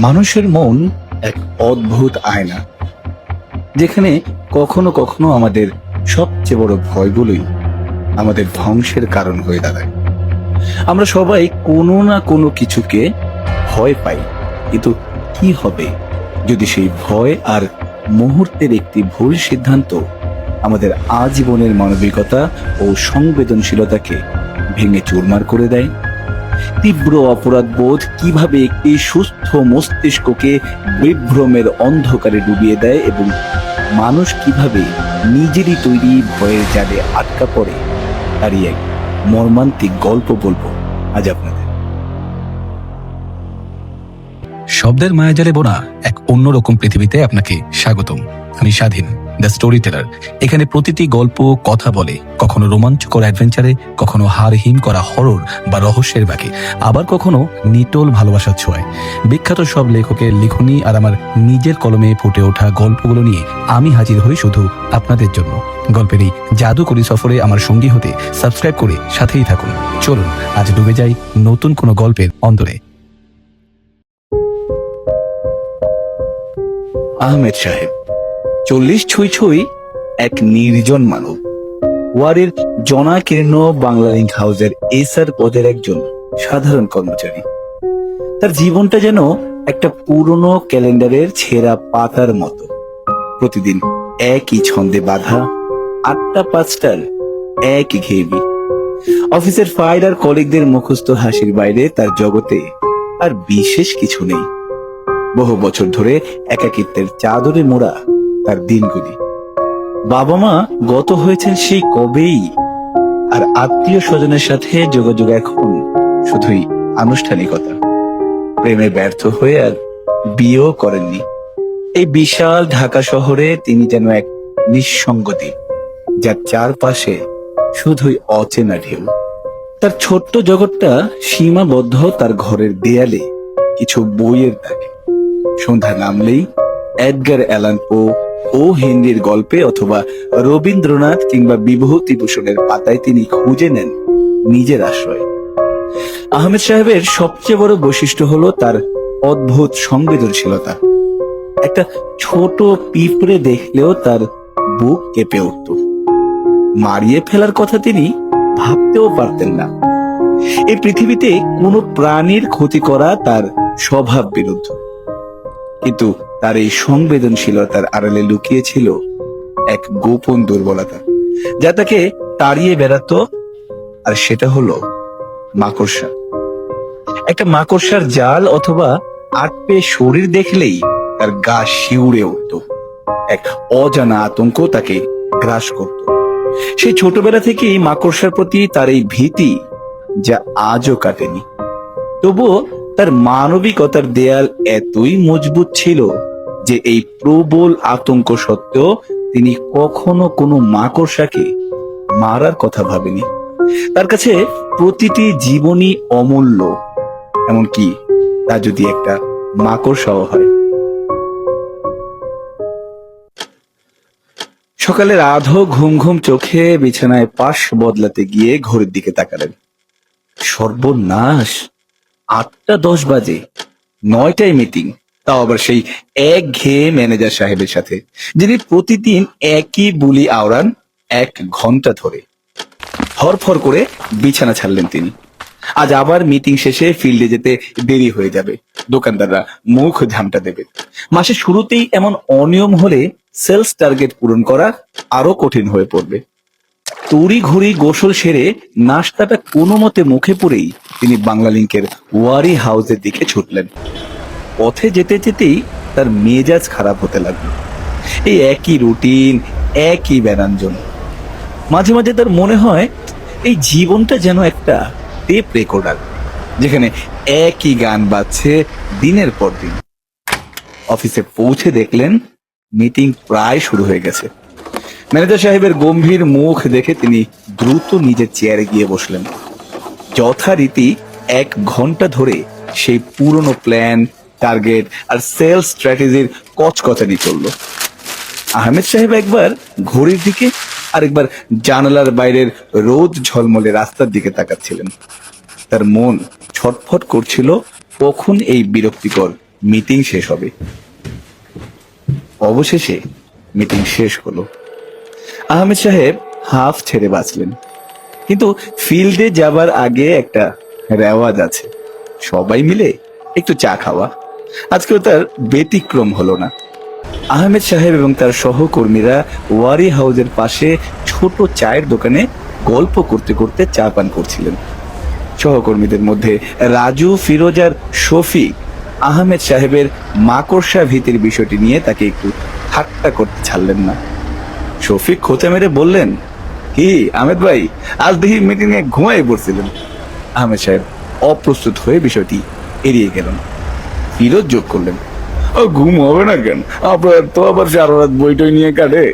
মানুষের মন এক অদ্ভুত আয়না, যেখানে কখনো কখনো আমাদের সবচেয়ে বড় ভয়গুলোই আমাদের ধ্বংসের কারণ হয়ে দাঁড়ায়। আমরা সবাই কোনো না কোনো কিছুকে ভয় পাই, কিন্তু কি হবে যদি সেই ভয় আর মুহূর্তের একটি ভুল সিদ্ধান্ত আমাদের আজীবনের মানবিকতা ও সংবেদনশীলতাকে ভেঙে চুরমার করে দেয়? তীব্র অপরাধ বোধ কিভাবে একটি সুস্থ মস্তিষ্ককে বিভ্রমের অন্ধকারে ডুবিয়ে দেয় এবং মানুষ কিভাবে নিজেরই তৈরি ভয়ের জালে আটকা পড়ে, তারই এক মর্মান্তিক গল্প বলবো আজ আপনাদের। শব্দের মায়াজালে বোনা এক অন্যরকম পৃথিবীতে আপনাকে স্বাগতম। আমি স্বাধীন, দ্য স্টোরি টেলার। এখানে প্রতিটি গল্প কথা বলে, কখনো রোমাঞ্চকর অ্যাডভেঞ্চারে, কখনো হাড়হিম করা হরর বা রহস্যের বাকি, আবার কখনো নিটোল ভালোবাসার ছোঁয়ায়। বিখ্যাত সব লেখকের লিখনী আর আমার নিজের কলমে ফুটে ওঠা গল্পগুলো নিয়ে আমি হাজির হই শুধু আপনাদের জন্য। গল্পের এই জাদুকরী সফরে আমার সঙ্গী হতে সাবস্ক্রাইব করে সাথেই থাকুন। চলুন আজ ডুবে যাই নতুন কোনো গল্পের অন্তরে। আহমেদ সাহেব 40 ছুঁই ছুঁই এক নির্জন মানব, ওয়ারের জনাকীর্ণ বাংলালিংক হাউসের এসআর পদের একজন সাধারণ কর্মচারী। তার জীবনটা যেন একটা পুরনো ক্যালেন্ডারের ছেঁড়া পাতার মতো। প্রতিদিন একই ছন্দে বাঁধা 8টা 5টার এক ঘেয়েবি। অফিসের ফাইল আর কলিগদের মুখস্থ হাসির বাইরে তার জগতে আর বিশেষ কিছু নেই। বহু বছর ধরে একাকিত্বের চাদরে মোড়া তার দিনগুলি। বাবা মা গত হয়েছেন সেই কবেই, আর আত্মীয় স্বজনের সাথে যোগাযোগ এখন শুধুই আনুষ্ঠানিকতা। প্রেমে ব্যর্থ হয়ে আর বিয়েও করেননি। এই বিশাল ঢাকা শহরে তিনি যেন এক নিঃসঙ্গ দ্বীপ, যার চারপাশে শুধুই অচেনা ঢেউ। তার ছোট্ট জগৎটা সীমাবদ্ধ তার ঘরের দেয়ালে কিছু বইয়ের দাগে। সন্ধ্যা নামলেই এডগার অ্যালান পো ও হেনরির গল্পে অথবা রবীন্দ্রনাথ কিংবা বিভূতিভূষণের পাতায় তিনি খুঁজে নেন নিজের আশ্রয়। আহমেদ সাহেবের সবচেয়ে বড় বৈশিষ্ট্য হলো তার অদ্ভুত সংবেদনশীলতা। একটা ছোট পিঁপড়ে দেখলেও তার বুক কেঁপে উঠত। মারিয়ে ফেলার কথা তিনি ভাবতেও পারতেন না। এই পৃথিবীতে কোনো প্রাণীর ক্ষতি করা তার স্বভাব বিরুদ্ধ, কিন্তু তার এই সংবেদনশীলতার আড়ালে লুকিয়ে ছিল এক গোপন দুর্বলতা, যা তাকে তাড়িয়ে বেড়াতো, আর সেটা হলো মাকড়সা। একটা মাকড়সার জাল অথবা আটপে শরীর দেখলেই তার গা শিউরে উঠত। এক অজানা আতঙ্ক তাকে গ্রাস করত। সেই ছোটবেলা থেকেই মাকড়সার প্রতি তার এই ভীতি, যা আজও কাটেনি। তবুও তার মানবিকতার দেয়াল এতই মজবুত ছিল যে এই প্রবল আতঙ্ক সত্ত্বেও তিনি কখনো কোনো মাকড়সাকে মারার কথা ভাবেনি। তার কাছে প্রতিটি জীবনই অমূল্য, এমনকি তা যদি একটা মাকড়সাও হয়। সকালের আধো ঘুম ঘুম চোখে বিছানায় পাশ বদলাতে গিয়ে ঘড়ির দিকে তাকালেন। সর্বনাশ, 8টা 10 বাজে, 9টায় মিটিং, তাও আবার সেই একঘেয়ে ম্যানেজার সাহেবের সাথে, যিনি প্রতিদিন একই বুলি আওড়ান 1 ঘন্টা ধরে। ফরফর করে বিছানা ছাড়লেন তিনি। আজ আবার মিটিং শেষে ফিল্ডে যেতে দেরি হয়ে যাবে, দোকানদাররা মুখ ঝামটা দেবে। মাসের শুরুতেই এমন অনিয়ম হলে সেলস টার্গেট পূরণ করা আরো কঠিন হয়ে পড়বে। তড়ি ঘড়ি গোসল সেরে নাস্তাটা কোনো মতে মুখে পড়েই তিনি বাংলালিংকের ওয়ারি হাউসের দিকে ছুটলেন। পথে যেতে যেতেই তার মেজাজ খারাপ হতে লাগলো। এই একই রুটিন, একই ব্যঞ্জন। মাঝে মাঝে তার মনে হয় এই জীবনটা যেন একটা টেপ রেকর্ডার, যেখানে একই গান বাজছে দিনের পর দিন। অফিসে পৌঁছে দেখলেন মিটিং প্রায় শুরু হয়ে গেছে। ম্যানেজার সাহেবের গম্ভীর মুখ দেখে তিনি দ্রুত নিজের চেয়ারে গিয়ে বসলেন। যথারীতি 1 ঘন্টা ধরে সেই পুরনো প্ল্যান, টার্গেট আর সেলস স্ট্র্যাটেজির কচকচানি চলল। আহমেদ সাহেব একবার ঘড়ির দিকে, আরেকবার জানালার বাইরের রোদ ঝলমলে রাস্তার দিকে তাকাচ্ছিলেন। তার মন ছটফট করছিল কখন এই বিরক্তিকর মিটিং শেষ হবে। অবশেষে মিটিং শেষ হলো। আহমেদ সাহেব হাফ ছেড়ে বাঁচলেন, কিন্তু ফিল্ডে যাবার আগে একটা রেওয়াজ আছে, সবাই মিলে একটু চা খাওয়া। আজকেও তার ব্যতিক্রম হলো না। আহমেদ সাহেব এবং তার সহকর্মীরা ওয়ারি হাউসের পাশে ছোট চায়ের দোকানে গল্প করতে করতে চা পান করছিলেন। সহকর্মীদের মধ্যে রাজু, ফিরোজ আর শফিক আহমেদ সাহেবের মাকড়সা ভীতির বিষয়টি নিয়ে তাকে একটু ঠাট্টা করতে ছাড়লেন না। শফিক খোঁচা মেরে বললেন, কি আহমেদ ভাই, আজ দেখি মিটিং এ ঘুমাই পড়ছিলেন। আহমেদ সাহেব অপ্রস্তুত হয়ে বিষয়টি এড়িয়ে গেলেন। ফিরোজ যোগ করলেন, ঘুম হবে না কেন, আপনার তো আবার সারা রাত বইটই নিয়ে কাটে।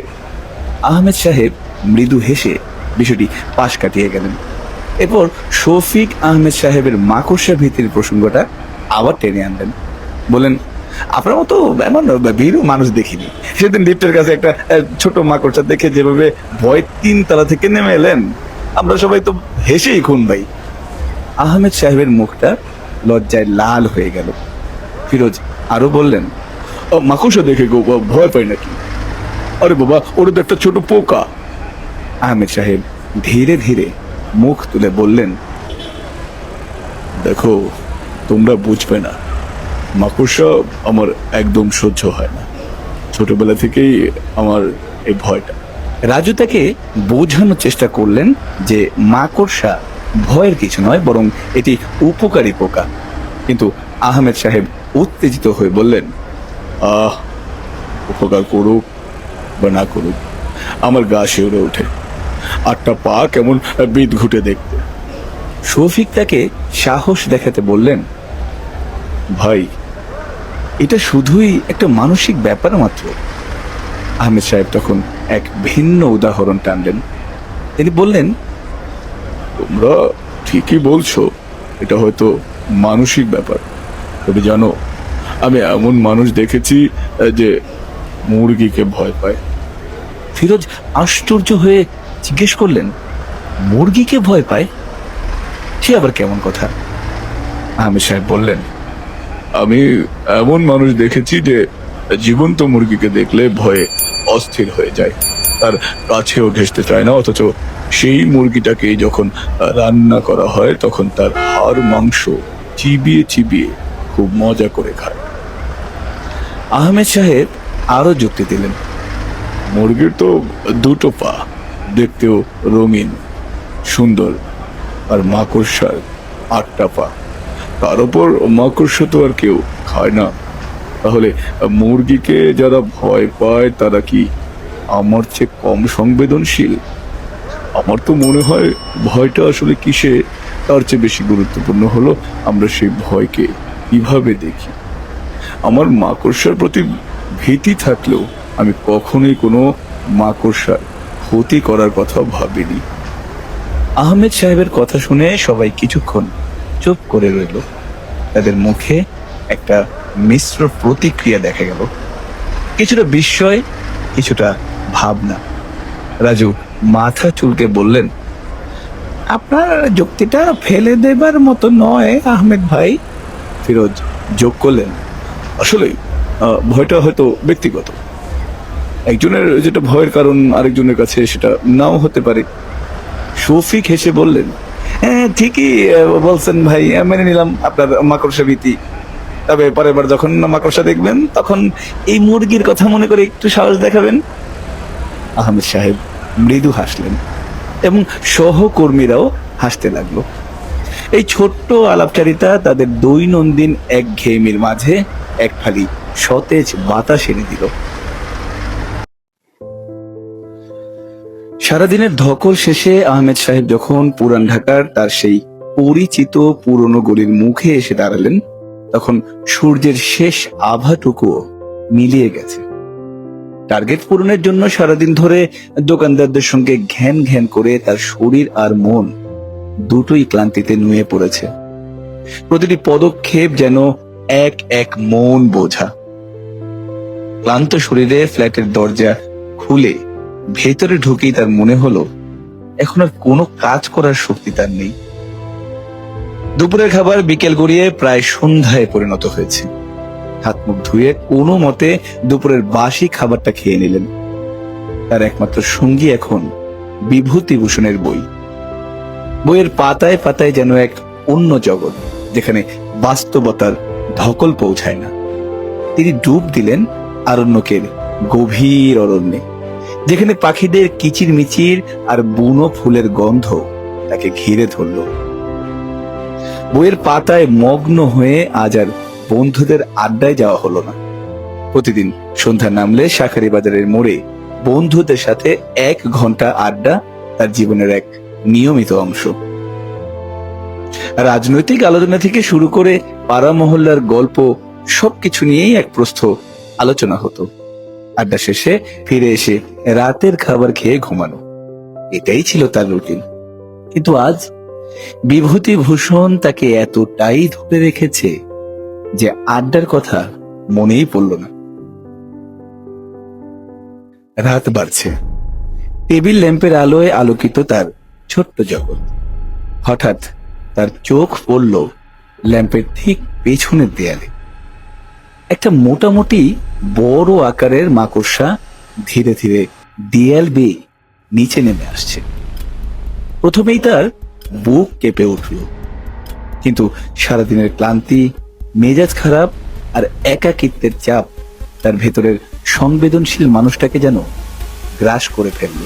আহমেদ সাহেব মৃদু হেসে বিষয়টি পাশ কাটিয়ে গেলেন। এরপর শফিক আহমেদ সাহেবের মাকড়সা ভীতির প্রসঙ্গটা আবার টেনে আনলেন। বলেন, আপনার মতো এমন ভীরু মানুষ দেখিনি। সেদিন লিফটের কাছে একটা ছোট মাকড়সা দেখে যেভাবে ভয় 3 তলা থেকে নেমে এলেন, আমরা সবাই তো হেসেই খুন ভাই। আহমেদ সাহেবের মুখটা লজ্জায় লাল হয়ে গেল। ফিরোজ আরো বললেন, মাকড়সা দেখে গো ভয় পাই নাকি? আরে বাবা, ওটা তো একটা ছোট পোকা। আহমেদ সাহেব ধীরে ধীরে মুখ তুলে বললেন, দেখো, তোমরা বুঝবে না, মাকড়সা আমার একদম সহ্য হয় না। ছোটবেলা থেকেই আমার এই ভয়টা। রাজু তাকে বোঝানোর চেষ্টা করলেন যে মাকড়সা ভয়ের কিছু নয়, বরং এটি উপকারী পোকা। কিন্তু আহমেদ সাহেব উত্তেজিত হয়ে বললেন, উপকার করুক বা না করুক, আমার গা শিউরে ওঠে। 8টা পা কেমন বিদ ঘুটে দেখতে। শফিক তাকে সাহস দেখাতে বললেন, ভাই, এটা শুধুই একটা মানসিক ব্যাপার মাত্র। আহমেদ সাহেব তখন এক ভিন্ন উদাহরণ টানলেন। তিনি বললেন, তোমরা ঠিকই বলছো, এটা হয়তো মানসিক ব্যাপার, তবে জানো, আমি এমন মানুষ দেখেছি যে মুরগিকে ভয় পায়। ফিরোজ আশ্চর্য হয়ে জিজ্ঞেস করলেন, মুরগিকে ভয় পায়? সে আবার কেমন কথা? আহমেদ সাহেব বললেন, আমি এমন মানুষ দেখেছি যে জীবন্ত মুরগিকে দেখলে ভয়ে অস্থির হয়ে যায়, তার কাছেও ঘেঁষতে চায় না, অথচ সেই মুরগিটাকে যখন রান্না করা হয় তখন তার হাড় মাংস চিবিয়ে চিবিয়ে খুব মজা করে খায়। আহমেদ সাহেব আরো যুক্তি দিলেন, মুরগির তো 2টো পা, দেখতেও রঙিন সুন্দর, আর মাকড়সার 8টা পা। তার উপর মাকড়সা তো আর কেউ খায় না। তাহলে মুরগিকে যারা ভয় পায় তারা কি আমার চেয়ে কম সংবেদনশীল? আমার তো মনে হয় ভয়টা আসলে কিসে তার চেয়ে বেশি গুরুত্বপূর্ণ হলো আমরা সেই ভয়কে কিভাবে দেখি। আমার মাকড়সার প্রতি ভীতি থাকলেও আমি কখনোই কোনো মাকড়সার ক্ষতি করার কথা ভাবিনি। আহমেদ সাহেবের কথা শুনে সবাই কিছুক্ষণ চুপ করে রইল। তাদের মুখে একটা মিশ্র প্রতিক্রিয়া দেখা গেল, কিছুটা বিস্ময়, কিছুটা ভাবনা। রাজু মাথা চুলকে বললেন, আপনার যুক্তিটা ফেলে দেবার মতো নয় আহমেদ ভাই। ফিরোজ যোগ করলেন, আসলে ভয়টা হয়তো ব্যক্তিগত। একজনের যেটা ভয়ের কারণ আরেকজনের কাছে সেটা নাও হতে পারে। শফিক হেসে বললেন, হ্যাঁ ঠিকই বলছেন ভাই, মেনে নিলাম আপনার মাকড়সা ভীতি। তবে পরের বার যখন মাকড়সা দেখবেন তখন এই মুরগির কথা মনে করে একটু সাহস দেখাবেন। আহমেদ সাহেব মৃদু হাসলেন এবং সহকর্মীরাও হাসতে লাগলো। এই ছোট্ট আলাপচারিতা তাদের দৈনন্দিন একঘেয়েমির মাঝে এক ফালি সতেজ বাতাস এনে দিল। সারাদিনের ধকল শেষে আহমেদ সাহেব যখন পুরান ঢাকার তার সেই পরিচিত পুরনো গলির মুখে এসে দাঁড়ালেন, তখন সূর্যের শেষ আভাটুকুও মিলিয়ে গেছে। টার্গেট পূরণের জন্য সারাদিন ধরে দোকানদারদের সঙ্গে ঘ্যান ঘ্যান করে তার শরীর আর মন দুটোই ক্লান্তিতে নুয়ে পড়েছে। প্রতিটি পদক্ষেপ যেন এক এক মন বোঝা। ক্লান্ত শরীরে ফ্ল্যাটের দরজা খুলে ভেতরে ঢুকেই তার মনে হলো এখন আর কোনো কাজ করার শক্তি তার নেই। দুপুরের খাবার বিকেল গড়িয়ে প্রায় সন্ধ্যায় পরিণত হয়েছে। হাত মুখ ধুয়ে কোনো মতে দুপুরের বাসি খাবারটা খেয়ে নিলেন। তার একমাত্র সঙ্গী এখন বিভূতিভূষণের বই। বইয়ের পাতায় পাতায় যেন এক অন্য জগৎ, যেখানে বাস্তবতার ধকল পৌঁছায় না। তিনি ডুব দিলেন আরণ্যকের গভীর অরণ্যে, যেখানে পাখিদের কিচিরমিচির আর বুনো ফুলের গন্ধ তাকে ঘিরে ধরল। বইয়ের পাতায় মগ্ন হয়ে আজ আর বন্ধুদের আড্ডায় যাওয়া হলো না। প্রতিদিন সন্ধ্যা নামলে শাঁখারী বাজারের মোড়ে বন্ধুদের সাথে 1 ঘন্টা আড্ডা তার জীবনের এক নিয়মিত অংশ। রাজনৈতিক আলোচনা থেকে শুরু করে পাড়া মহল্লার গল্প, সবকিছু নিয়েই এক প্রস্থ আলোচনা হতো। আড্ডা শেষে ফিরে এসে রাতের খাবার খেয়ে ঘুমানো, এটাই ছিল তার রুটিন। কিন্তু আজ বিভূতিভূষণ তাকে এতটাই ধরে রেখেছে যে আড্ডার কথা মনেই পড়ল না। রাত বাড়ছে, টেবিল ল্যাম্পের আলোয় আলোকিত তার ছোট্ট জগৎ। হঠাৎ তার চোখ পড়ল ল্যাম্পের ঠিক পেছনের দেয়ালে। একটা মোটামুটি বড় আকারের মাকড়সা ধীরে ধীরে দেয়াল বেয়ে নিচে নেমে আসছে। প্রথমেই তার বুক কেঁপে উঠল, কিন্তু সারাদিনের ক্লান্তি, মেজাজ খারাপ আর একাকিত্বের চাপ তার ভেতরের সংবেদনশীল মানুষটাকে যেন গ্রাস করে ফেলল।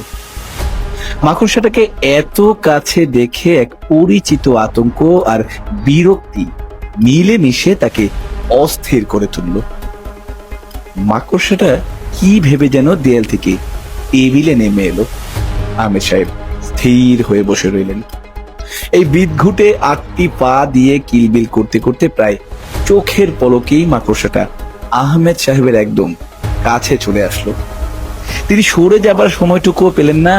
মাকড়সাটাকে এত কাছে দেখে এক পরিচিত আতঙ্ক আর বিরক্তি মিলেমিশে তাকে অস্থির করে তুলল। মাকড়সাটা কি ভেবে যেন দেয়াল থেকে টেবিলে নেমে এলো। আহমেদ সাহেব স্থির হয়ে বসে রইলেন। এই বিদঘুটে 8টি পা দিয়ে কিলবিল করতে করতে প্রায় চোখের পলকেই মাকড়সাটা আহমেদ সাহেবের একদম কাছে চলে আসলো। তিনি সরে যাবার সময়টুকুও পেলেন না।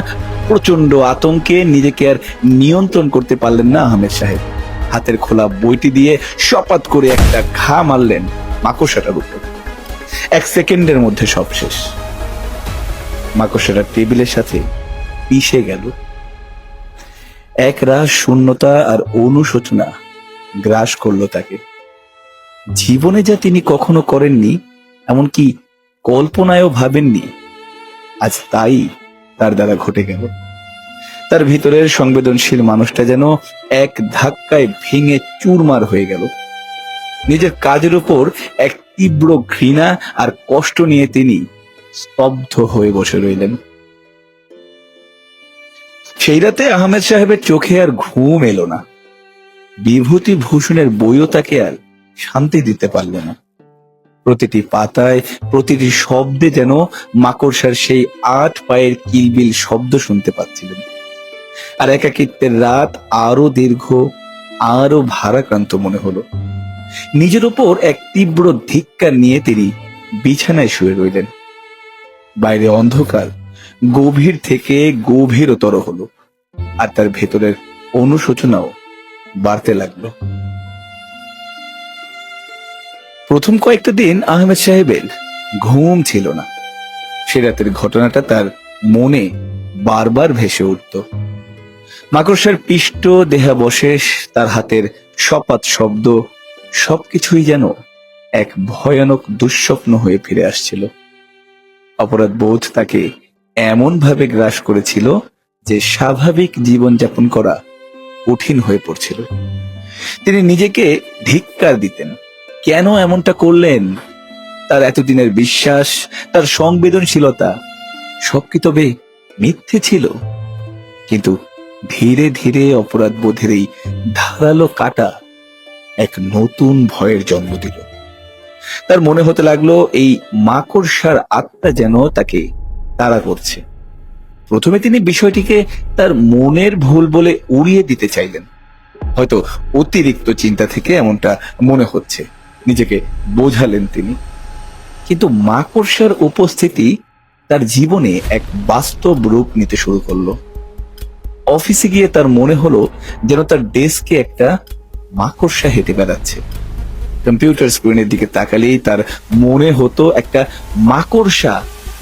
প্রচন্ড আতঙ্কে নিজেকে আর নিয়ন্ত্রণ করতে পারলেন না আহমেদ সাহেব। হাতের খোলা বইটি দিয়ে শপাত করে একটা ঘা মারলেন মাকড়সাটার উপর। 1 সেকেন্ডের মধ্যে সব শেষ। মাকড়সাটা টেবিলের সাথে পিষে গেল। এক রাশ শূন্যতা আর অনুশোচনা গ্রাস করলো তাকে। জীবনে যা তিনি কখনো করেননি, এমনকি কল্পনায়ও ভাবেননি, আজ তাই তার দ্বারা ঘটে গেল। তার ভিতরের সংবেদনশীল মানুষটা যেন এক ধাক্কায় ভেঙে চুরমার হয়ে গেল। নিজের কাজের উপর এক তীব্র ঘৃণা আর কষ্ট নিয়ে তিনি স্তব্ধ হয়ে বসে রইলেন। সেই রাতে আহমেদ সাহেবের চোখে আর ঘুম এলো না। বিভূতিভূষণের বইও তাকে আর শান্তি দিতে পারল না। প্রতিটি পাতায়, প্রতিটি শব্দে যেন মাকড়সার সেই 8 পায়ের কিলবিল শব্দ শুনতে পাচ্ছিলেন। আর একাকিত্বের রাত আরো দীর্ঘ, আরো ভারাক্রান্ত মনে হলো। নিজের উপর এক তীব্র ধিক্কার নিয়ে তিনি বিছানায় শুয়ে রইলেন। বাইরে অন্ধকার গভীর থেকে গভীরতর হলো, আর তার ভেতরের অনুশোচনাও বাড়তে লাগলো। প্রথম কয়েকটা দিন আহমেদ সাহেবের ঘুম ছিল না। সে রাতের ঘটনাটা তার মনে বারবার ভেসে উঠত। মাকড়সার পিষ্ট দেহাবশেষ, তার হাতের শপাত শব্দ, সবকিছুই যেন এক ভয়ানক দুঃস্বপ্ন হয়ে ফিরে আসছিল। অপরাধ বোধ তাকে এমন ভাবে গ্রাস করেছিল যে স্বাভাবিক জীবনযাপন করা কঠিন হয়ে পড়ছিল। তিনি নিজেকে ধিক্কার দিতেন, কেন এমনটা করলেন? তার এতদিনের বিশ্বাস, তার সংবেদনশীলতা সব কি তবে মিথ্যে ছিল? কিন্তু ধীরে ধীরে অপরাধ বোধের এই ধারালো কাটা এক নতুন ভয়ের জন্ম দিল। তার মনে হতে লাগলো এই মাকড়সার আত্মা যেন তাকে তাড়া করছে। প্রথমে তিনি বিষয়টিকে তার মনের ভুল বলে উড়িয়ে দিতে চাইলেন। হয়তো অতিরিক্ত চিন্তা থেকে এমনটা মনে হচ্ছে, নিজেকে বোঝালেন তিনি। কিন্তু মাকড়সার উপস্থিতি তার জীবনে এক বাস্তব রূপ নিতে শুরু করলো। অফিসে গিয়ে তার মনে হলো যেন তার ডেস্কে একটা মাকড়সা হেঁটে বেড়াচ্ছে। কম্পিউটার স্ক্রিনের দিকে তাকালেই তার মনে হতো একটা মাকড়সা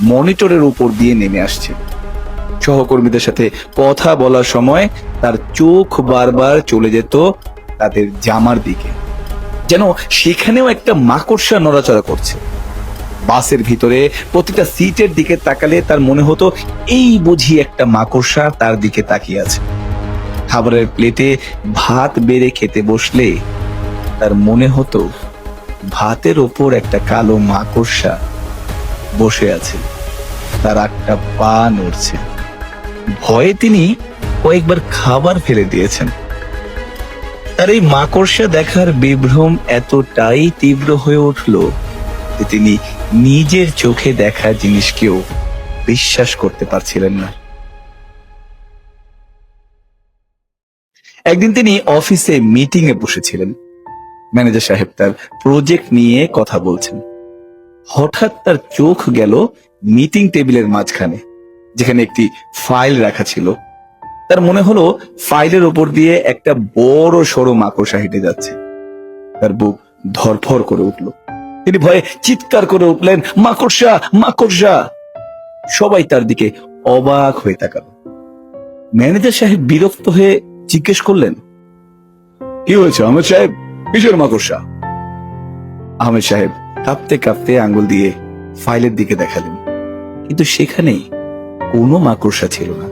মনিটরের উপর দিয়ে নেমে আসছে। সহকর্মীদের সাথে কথা বলার সময় তার চোখ বারবার চলে যেত তাদের জামার দিকে। যেন সেখানেও একটা মাকড়সা নড়াচড়া করছে। বাসের ভিতরে প্রতিটা সিটের দিকে তাকালে তার মনে হতো এই বুঝি একটা মাকড়সা তার দিকে তাকিয়ে আছে। খাবারের প্লেটে ভাত বেড়ে খেতে বসলে তার মনে হতো ভাতের ওপর একটা কালো মাকড়সা বসে আছে, তার একটা পা নড়ছে। ভয়ে তিনি কয়েকবার খাবার ফেলে দিয়েছেন। তার এই মাকড়সা দেখার বিভ্রম এতটাই তীব্র হয়ে উঠল যে তিনি নিজের চোখে দেখা জিনিসকেও বিশ্বাস করতে পারছিলেন না। একদিন তিনি অফিসে মিটিং এ বসেছিলেন। ম্যানেজার সাহেব তার প্রজেক্ট নিয়ে কথা বলছেন। হঠাৎ তার চোখ গেল মিটিং টেবিলের মাঝখানে, যেখানে একটি ফাইল রাখা ছিল। তার মনে হলো ফাইলের উপর দিয়ে একটা বড় সড়ো মাকড়সা হেঁটে যাচ্ছে। তার বুক ধরফর করে উঠল। তিনি ভয়ে চিৎকার করে উঠলেন, মাকড়সা, মাকড়সা! সবাই তার দিকে অবাক হয়ে তাকাল। ম্যানেজার সাহেব বিরক্ত হয়ে জিজ্ঞেস করলেন, কি হয়েছে আহমেদ সাহেব, কিসের মাকড়সা? আহমেদ সাহেব কাঁপতে কাঁপতে আঙ্গুল দিয়ে ফাইলের দিকে দেখালেন, কিন্তু সেখানে কোনো মাকড়সা ছিল না।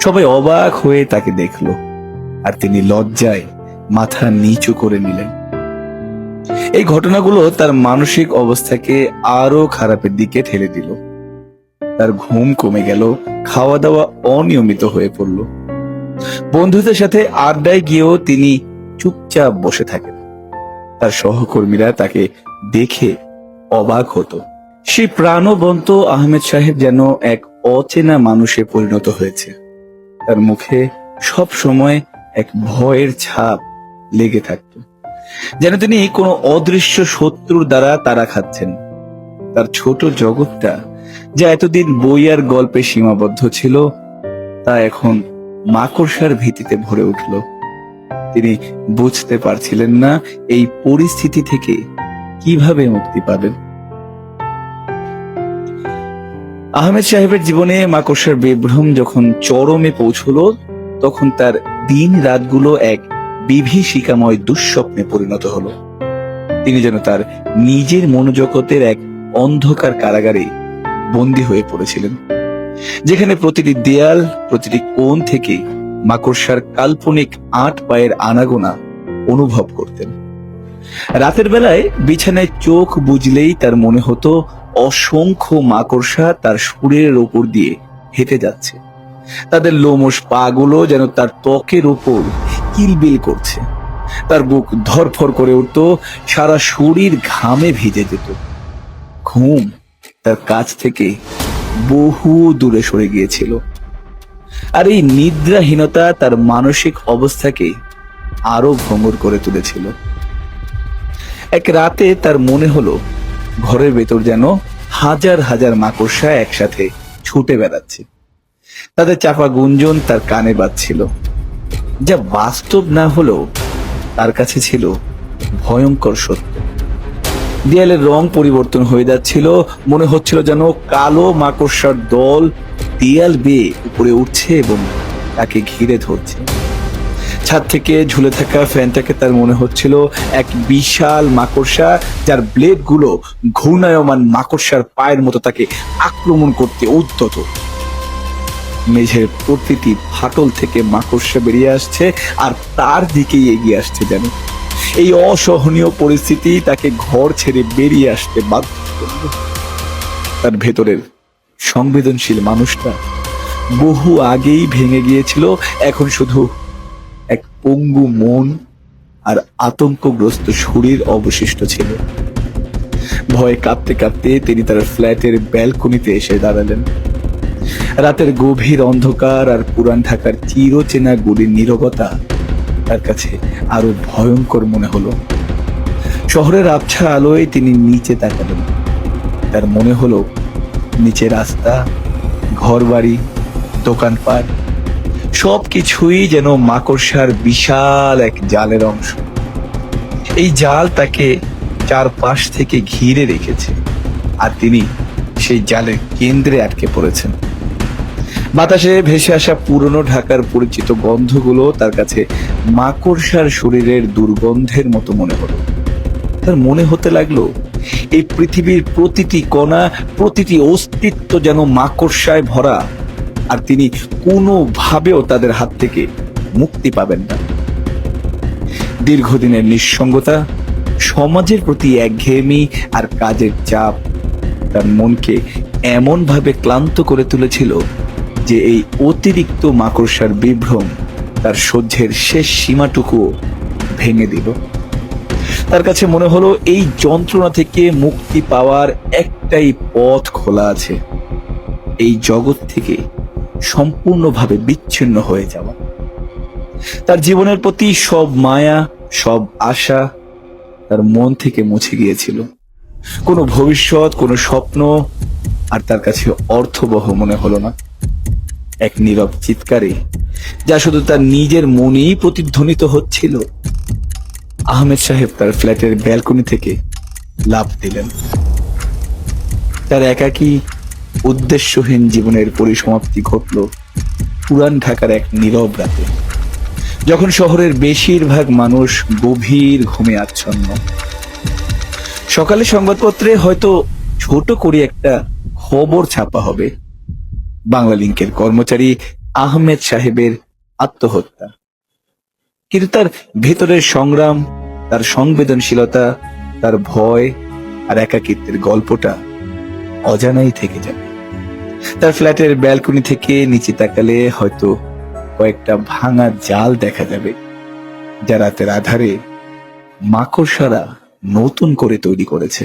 সবাই অবাক হয়ে তাকে দেখলো, আর তিনি লজ্জায় মাথা নিচু করে নিলেন। এই ঘটনাগুলো তার মানসিক অবস্থাকে আরো খারাপের দিকে ঠেলে দিল। তার ঘুম কমে গেল, খাওয়া দাওয়া অনিয়মিত হয়ে পড়ল। বন্ধুদের সাথে আড্ডায় গিয়েও তিনি চুপচাপ বসে থাকেন। তার সহকর্মীরা তাকে দেখে অবাক হতো। সেই প্রাণবন্ত আহমেদ সাহেব যেন এক অচেনা মানুষে পরিণত হয়েছে। তার মুখে সব সময় এক ভয়ের ছাপ লেগে থাকত, যেন তিনি কোনো অদৃশ্য শত্রুর দ্বারা তাড়া খাচ্ছেন। তার ছোট জগৎটা যা এতদিন বই আর গল্পে সীমাবদ্ধ ছিল, তা এখন মাকড়সার ভীতিতে ভরে উঠল। তিনি বুঝতে পারছিলেন না এই পরিস্থিতি থেকে কিভাবে মুক্তি পাবেন। আহমেদ সাহেবের জীবনে মাকড়সার বিভ্রম যখন চরমে পৌঁছলো, তখন তার দিন রাতগুলো এক বিভীষিকাময় দুঃস্বপ্নে পরিণত হলো। তিনি যেন তার নিজের মনোজগতের এক অন্ধকার কারাগারে বন্দী হয়ে পড়েছিলেন, যেখানে প্রতিটি দেয়াল, প্রতিটি কোণ থেকে মাকড়সার কাল্পনিক ৮ পায়ের আনাগোনা অনুভব করতেন। রাতের বেলায় বিছানায় চোখ বুজলেই তার মনে হতো অসংখ্য মাকড়সা তার শরীরের ওপর দিয়ে হেঁটে যাচ্ছে। তাদের লোমশ পাগুলো যেন তার ত্বকের উপর কিলবিল করছে। তার বুক ধরফর করে উঠত, সারা শরীর ঘামে ভিজে যেত। ঘুম তার কাছ থেকে বহু দূরে সরে গিয়েছিল, আর এই নিদ্রাহীনতা তার মানসিক অবস্থাকে আরো ভঙ্গুর করে তুলেছিল। এক রাতে তার মনে হলো ঘরের ভেতর যেন হাজার হাজার মাকড়সা একসাথে ছুটে বেড়াচ্ছে। তাদের চাপা গুঞ্জন তার কানে বাজছিল, যা বাস্তব না হলেও তার কাছে ছিল ভয়ঙ্কর সত্য। দেয়ালের রং পরিবর্তন হয়ে যাচ্ছিল, মনে হচ্ছিল যেন কালো মাকড়সার দল দেয়াল বেয়ে উপরে উঠছে এবং তাকে ঘিরে ধরছে। ছাদ থেকে ঝুলে থাকা ফ্যানটাকে তার মনে হচ্ছিল এক বিশাল মাকড়সা, যার ব্লেড গুলো ঘূর্ণায়মান মাকড়সার পায়ের মতো তাকে আক্রমণ করতে উদ্যত। মেঝের প্রতিটি ফাটল থেকে মাকড়সা বেরিয়ে আসছে আর তার দিকেই এগিয়ে আসছে। যেন এই অসহনীয় পরিস্থিতি তাকে ঘর ছেড়ে বেরিয়ে আসতে বাধ্য করল। তার ভেতরের সংবেদনশীল মানুষটা বহু আগেই ভেঙে গিয়েছিল, এখন শুধু এক পঙ্গু মন আর আতঙ্কগ্রস্ত শরীর অবশিষ্ট ছিল। ভয়ে কাঁপতে কাঁপতে তিনি তার ফ্ল্যাটের ব্যালকনিতে এসে দাঁড়ালেন। রাতের গভীর অন্ধকার আর পুরান ঢাকার চিরচেনা গলির নীরবতা তার কাছে আরো ভয়ঙ্কর মনে হলো। শহরের আবছা আলোয় তিনি নিচে তাকালেন। তার মনে হলো নিচে রাস্তা, ঘরবাড়ি, দোকানপাট সবকিছুই যেন মাকড়সার বিশাল এক জালের অংশ। এই জাল তাকে চারপাশ থেকে ঘিরে রেখেছে, আর তিনি সেই জালের কেন্দ্রে আটকে পড়েছেন। বাতাসে ভেসে আসা পুরনো ঢাকার পরিচিত গন্ধগুলো তার কাছে মাকড়সার শরীরের দুর্গন্ধের মতো মনে হলো। তার মনে হতে লাগলো এই পৃথিবীর প্রতিটি কণা, প্রতিটি অস্তিত্ব যেন মাকড়সায় ভরা, আর তিনি কোনোভাবেও তাদের হাত থেকে মুক্তি পাবেন না। দীর্ঘদিনের নিঃসঙ্গতা, সমাজের প্রতি একঘেয়েমি আর কাজের চাপ তার মনকে এমন ভাবে ক্লান্ত করে তুলেছিল যে এই অতিরিক্ত মাকড়সার বিভ্রম তার সহ্যের শেষ সীমাটুকু ভেঙে দিল। তার কাছে মনে হলো এই যন্ত্রণা থেকে মুক্তি পাওয়ার একটাই পথ খোলা আছে, এই জগৎ থেকে সম্পূর্ণভাবে বিচ্ছিন্ন হয়ে যাওয়া। তার জীবনের প্রতি সব মায়া, সব আশা তার মন থেকে মুছে গিয়েছিল। কোনো ভবিষ্যৎ, কোনো স্বপ্ন আর তার কাছে অর্থবহ মনে হলো না। এক নীরব চিৎকারে, যা শুধু তার নিজের মনেই প্রতিধ্বনিত হচ্ছিল, আহমেদ সাহেব তার ফ্ল্যাটের ব্যালকনি থেকে লাফ দিলেন। তার একাকী উদ্দেশ্যহীন জীবনের পরিসমাপ্তি ঘটল পুরান ঢাকার এক নীরব রাতে, যখন শহরের বেশিরভাগ মানুষ গভীর ঘুমে আচ্ছন্ন। সকালে সংবাদপত্রে হয়তো ছোট করে একটা খবর ছাপা হবে, বাংলালিংকের কর্মচারী আহমেদ সাহেবের আত্মহত্যা। কিন্তু তার ভেতরের সংগ্রাম, তার সংবেদনশীলতা, তার ভয় আর একাকিত্বের গল্পটা অজানাই থেকে যাবে। তার ফ্ল্যাটের ব্যালকনি থেকে নিচে তাকালে হয়তো কয়েকটা ভাঙা জাল দেখা যাবে, যা রাতের আধারে মাকড়সারা নতুন করে তৈরি করেছে।